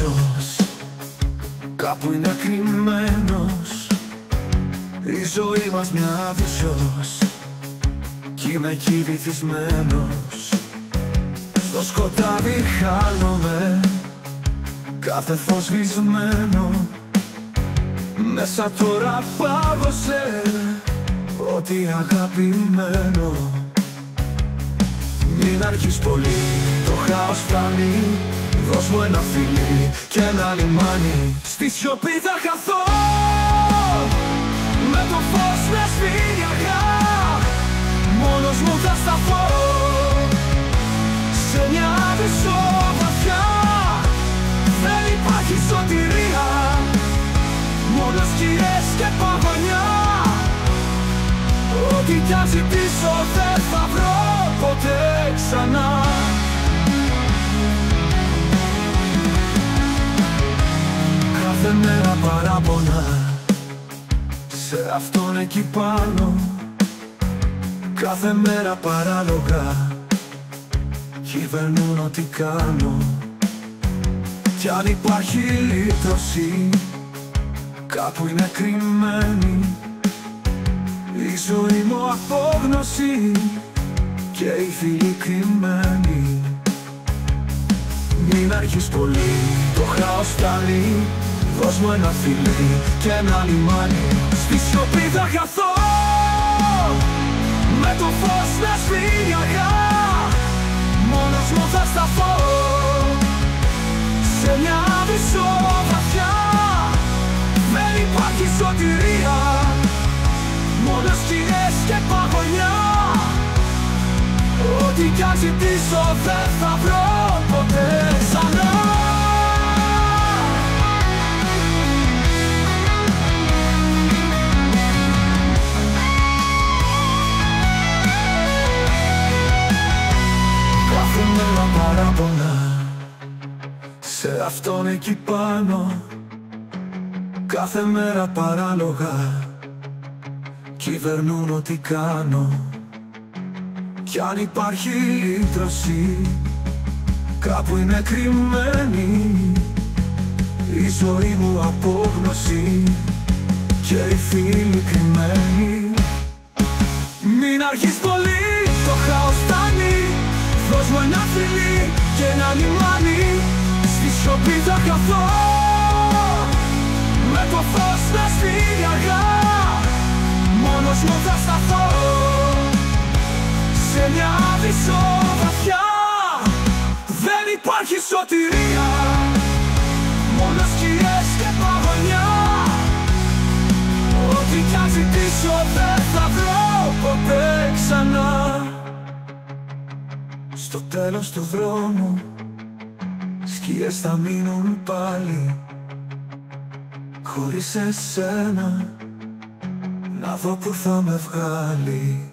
ίσως κάπου είναι κρυμμένος. Η ζωή μας μια άδεισος κι είμαι εκεί βυθισμένος. Στο σκοτάδι χάνομαι, κάθε φως σβησμένο. Μέσα τώρα πάγωσε ό,τι αγαπημένο. Μην αρχίσεις πολύ, το χάος φτάνει. Δώσ' μου ένα φιλί και ένα λιμάνι. Στη σιωπή θα χαθώ, με το φως να σβήνει αργά. Μόνος μου θα σταθώ σε μια άδεισο βαθιά. Δεν υπάρχει σωτηρία, μόνο σκιές και παγωνιά. Ό,τι κι αν ζητήσω δεν θα βρω ποτέ ξανά. Κάθε μέρα παράπονα σε αυτόν εκεί πάνω. Κάθε μέρα παράλογα κυβερνούν ό,τι κάνω. Κι αν υπάρχει λύτρωση, κάπου είναι κρυμμένη. Η ζωή μου απόγνωση και οι φίλοι κρυμμένοι. Μην αρχίσεις πολύ, το χάος φτάνει. Δώσ' μου ένα φιλί και ένα λιμάνι. Στη σιωπή θα χαθώ, με το φως να σβήνει αργά. Μόνος μου θα σταθώ σε μια άδεισο βαθιά. Δεν υπάρχει σωτηρία, μόνο σκιές και παγωνιά. Ό,τι κι αν ζητήσω δεν θα βρω ποτέ ξανά. Κάθε μέρα παράπονα σε αυτόν εκεί πάνω. Κάθε μέρα παράλογα κυβερνούν ό,τι κάνω. Κι αν υπάρχει λύτρωση, κάπου είναι κρυμμένη. Η ζωή μου απόγνωση και οι φίλοι κρυμμένοι. Μην αρχίσεις πολύ, το χάος φτάνει. Δώσ' μου ένα φιλί και ένα λιμάνι. Στη σιωπή θα χαθώ, με το φως να σβήνει αργά. Μόνος μου θα σταθώ σε μια άδεισο βαθιά. Δεν υπάρχει σωτηρία, μόνο σκιές και παγωνιά. Ό,τι κι αν ζητήσω δεν θα βρω ποτέ ξανά. Στο τέλος του δρόμου σκιές θα μείνουν πάλι. Χωρίς εσένα να δω που θα με βγάλει.